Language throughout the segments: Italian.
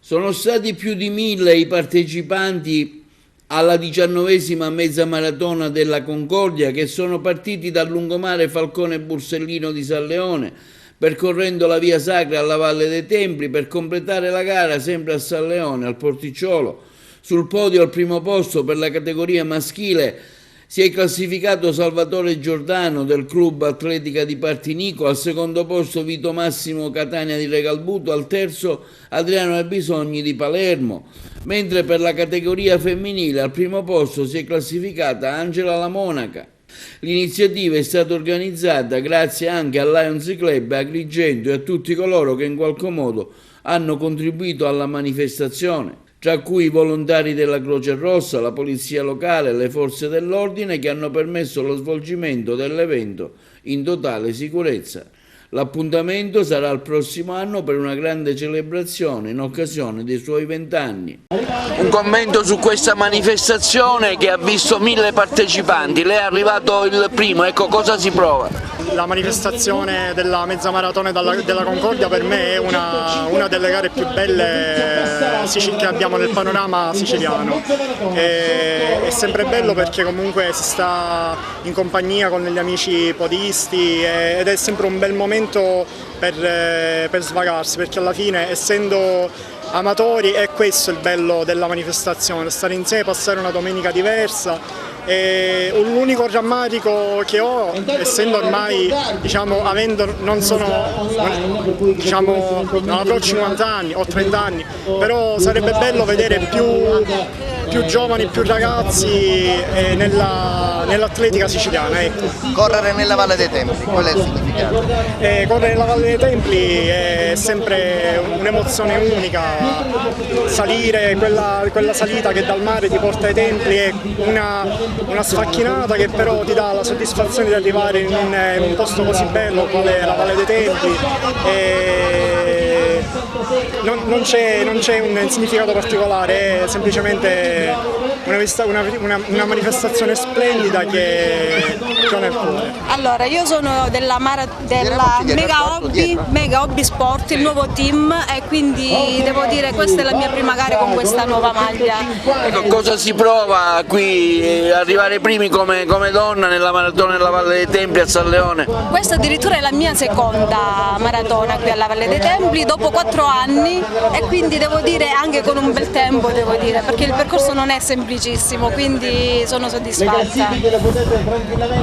Sono stati più di 1000 i partecipanti alla 19ª mezza maratona della Concordia che sono partiti dal lungomare Falcone Borsellino di San Leone, percorrendo la via sacra alla Valle dei Templi per completare la gara sempre a San Leone, al Porticciolo. Sul podio al primo posto per la categoria maschile si è classificato Salvatore Giordano del Club Atletica di Partinico, al secondo posto Vito Massimo Catania di Regalbuto, al terzo Adriano Albisogni di Palermo, mentre per la categoria femminile al primo posto si è classificata Angela La Monaca. L'iniziativa è stata organizzata grazie anche al Lions Club, a Agrigento e a tutti coloro che in qualche modo hanno contribuito alla manifestazione, tra cui i volontari della Croce Rossa, la polizia locale e le forze dell'ordine che hanno permesso lo svolgimento dell'evento in totale sicurezza. L'appuntamento sarà il prossimo anno per una grande celebrazione in occasione dei suoi 20 anni. Un commento su questa manifestazione che ha visto 1000 partecipanti, lei è arrivato il primo, ecco, cosa si prova? La manifestazione della mezza maratona della Concordia per me è una delle gare più belle che abbiamo nel panorama siciliano. È sempre bello perché comunque si sta in compagnia con gli amici podisti ed è sempre un bel momento per svagarsi, perché alla fine, essendo amatori, è questo il bello della manifestazione, stare insieme, passare una domenica diversa. L'unico rammarico che ho, essendo ormai, non avrò 50 anni, ho 30 anni, però sarebbe bello vedere più giovani, più ragazzi nell'atletica siciliana. Ecco. Correre nella Valle dei Templi, qual è il significato? Correre nella Valle dei Templi è sempre un'emozione unica, salire quella salita che dal mare ti porta ai templi è una sfacchinata che però ti dà la soddisfazione di arrivare in un posto così bello quale è la Valle dei Templi. Non c'è un significato particolare, è semplicemente una manifestazione splendida che ho nel cuore. Allora, io sono della Mega Hobby Sport, il nuovo team, e quindi devo dire questa è la mia prima gara con questa nuova maglia. Ecco, cosa si prova qui, arrivare primi come donna nella maratona della Valle dei Templi a San Leone? Questa addirittura è la mia seconda maratona qui alla Valle dei Templi, dopo 4 anni, e quindi devo dire anche con un bel tempo, devo dire, perché il percorso non è semplicissimo, quindi sono soddisfatta.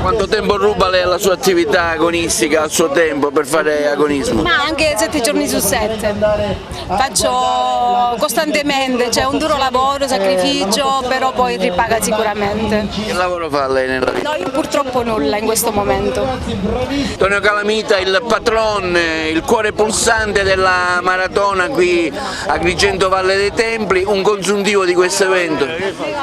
Quanto tempo ruba lei alla sua attività agonistica, al suo tempo per fare agonismo? Ma anche 7 giorni su 7, faccio costantemente, c'è un duro lavoro, sacrificio, però poi ripaga sicuramente. Che lavoro fa lei nella vita? No, io purtroppo nulla in questo momento. Antonio Calamita, il patron, il cuore pulsante della maratona qui a Agrigento Valle dei Templi, un consuntivo di questo evento.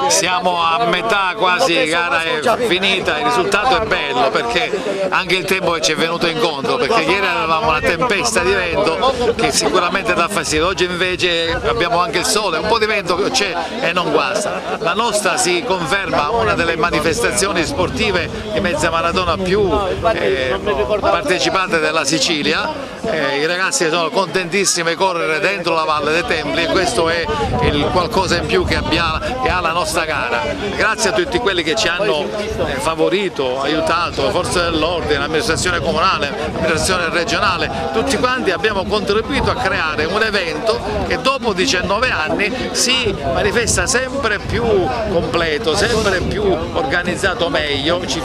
Siamo a metà, quasi, gara è finita, il risultato è bello perché anche il tempo che ci è venuto incontro, perché ieri avevamo una tempesta di vento che sicuramente dà fastidio, oggi invece abbiamo anche il sole, un po' di vento c'è e non guasta. La nostra si conferma una delle manifestazioni sportive di mezza maratona più partecipate della Sicilia, i ragazzi sono contentissimi di correre dentro la Valle dei Templi e questo è il qualcosa in più che ha la nostra gara. Grazie a tutti quelli che ci hanno favorito, aiutato, forze dell'ordine, l'amministrazione comunale, l'amministrazione regionale, tutti quanti abbiamo contribuito a creare un evento che dopo 19 anni si manifesta sempre più completo, sempre più organizzato meglio, ci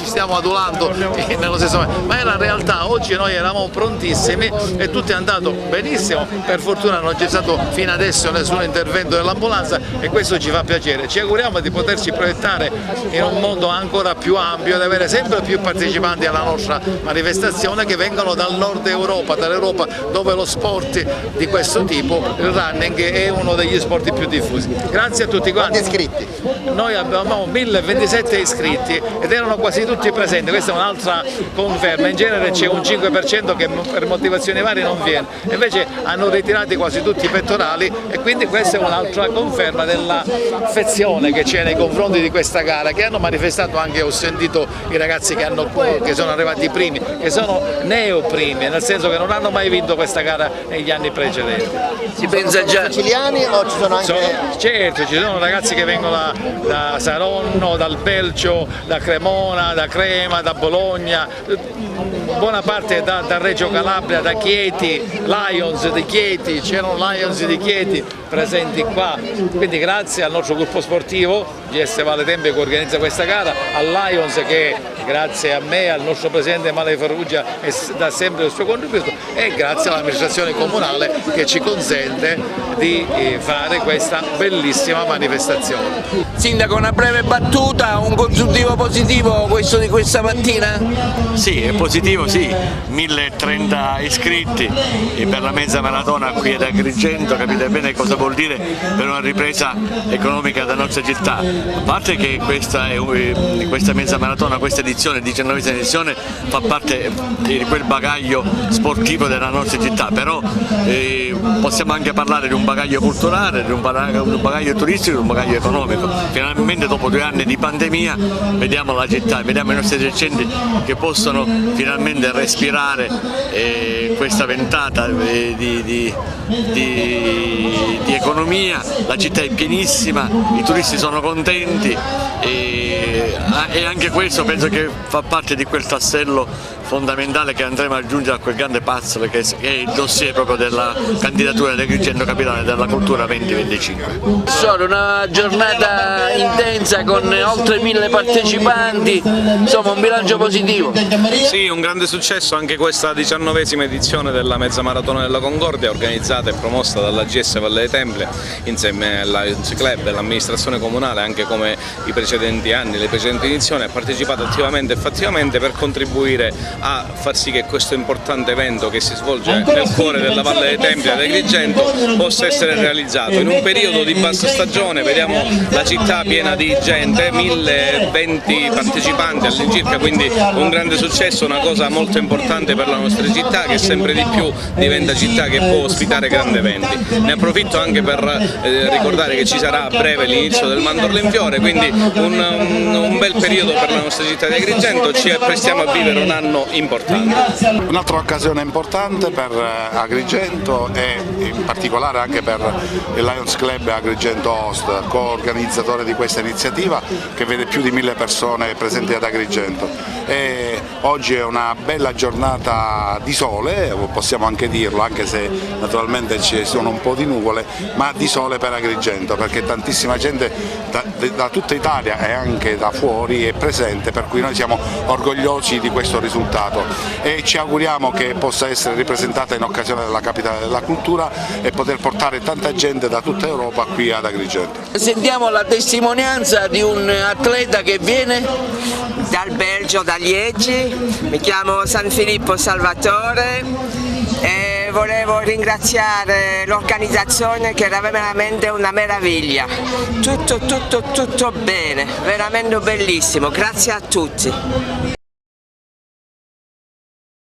stiamo adulando nello stesso momento, ma in realtà oggi noi eravamo prontissimi e tutto è andato benissimo, per fortuna non c'è stato fino adesso nessun intervento dell'ambulanza e questo ci fa piacere. Ci auguriamo di poterci proiettare in un mondo ancora più ampio, di avere sempre più partecipanti alla nostra manifestazione che vengono dal nord Europa, dall'Europa dove lo sport di questo tipo, il running, è uno degli sport più diffusi. Grazie a tutti quanti. Quanti iscritti? Noi abbiamo 1027 iscritti ed erano quasi tutti presenti, questa è un'altra conferma, in genere c'è un 5% che per motivazioni varie non viene, invece hanno ritirato quasi tutti i pettorali e quindi questa è un'altra conferma dell'affezione che c'è nei confronti di questa gara, che hanno manifestato anche, ho sentito i ragazzi che sono arrivati primi, che sono neoprimi, nel senso che non hanno mai vinto questa gara negli anni precedenti. Si pensa già... Siciliani o ci sono anche... Certo, ci sono ragazzi che vengono da Saronno, dal Belgio, da Cremona, da Crema, da Bologna, buona parte da Reggio Calabria, da Chieti, Lions di Chieti, c'erano Lions di Chieti presenti qua, quindi grazie al nostro gruppo sportivo GS Valle Tempio che organizza questa gara, al Lions che grazie a me, al nostro presidente Male Ferrugia dà sempre il suo contributo e grazie all'amministrazione comunale che ci consente di fare questa bellissima manifestazione. Sindaco, una breve battuta, un consuntivo positivo questo di questa mattina? Sì, è positivo, sì, 1030 iscritti per la mezza maratona qui ad Agrigento, capite bene cosa vuol dire per una ripresa economica della nostra città. A parte che questa mezza maratona, questa edizione, 19ª edizione, fa parte di quel bagaglio sportivo della nostra città, però possiamo anche parlare di un bagaglio culturale, di un bagaglio turistico, di un bagaglio economico. Finalmente dopo 2 anni di pandemia vediamo la città, vediamo i nostri esercenti che possono finalmente respirare questa ventata di economia, la città è pienissima, i turisti sono contenti e anche questo penso che fa parte di quel tassello fondamentale che andremo ad aggiungere a quel grande puzzle che è il dossier proprio della candidatura di Agrigento Capitale della Cultura 2025. Sono una giornata intensa con oltre 1000 partecipanti, insomma un bilancio positivo. Sì, un grande successo anche questa 19ª edizione della Mezza Maratona della Concordia, organizzata e promossa dalla GS Valle dei Templi insieme al Lions Club e all'amministrazione comunale, anche come i precedenti anni, le precedenti edizioni, ha partecipato attivamente e fattivamente per contribuire a far sì che questo importante evento che si svolge nel cuore della Valle dei Templi ad Agrigento possa essere realizzato. In un periodo di bassa stagione vediamo la città piena di gente, 1020 partecipanti all'incirca, quindi un grande successo, una cosa molto importante per la nostra città che sempre di più diventa città che può ospitare grandi eventi. Ne approfitto anche per ricordare che ci sarà a breve l'inizio del Mandorlo in Fiore, quindi un bel periodo per la nostra città di Agrigento, ci apprestiamo a vivere un anno importante. Un'altra occasione importante per Agrigento e in particolare anche per il Lions Club Agrigento Host, co-organizzatore di questa iniziativa che vede più di 1000 persone presenti ad Agrigento. E oggi è una bella giornata di sole, possiamo anche dirlo, anche se naturalmente ci sono un po' di nuvole, ma di sole per Agrigento, perché tantissima gente da tutta Italia e anche da fuori è presente, per cui noi siamo orgogliosi di questo risultato e ci auguriamo che possa essere ripresentata in occasione della Capitale della Cultura e poter portare tanta gente da tutta Europa qui ad Agrigento. Sentiamo la testimonianza di un atleta che viene dal Belgio, da Liegi, mi chiamo San Filippo Salvatore e volevo ringraziare l'organizzazione che era veramente una meraviglia, tutto bene, veramente bellissimo, grazie a tutti.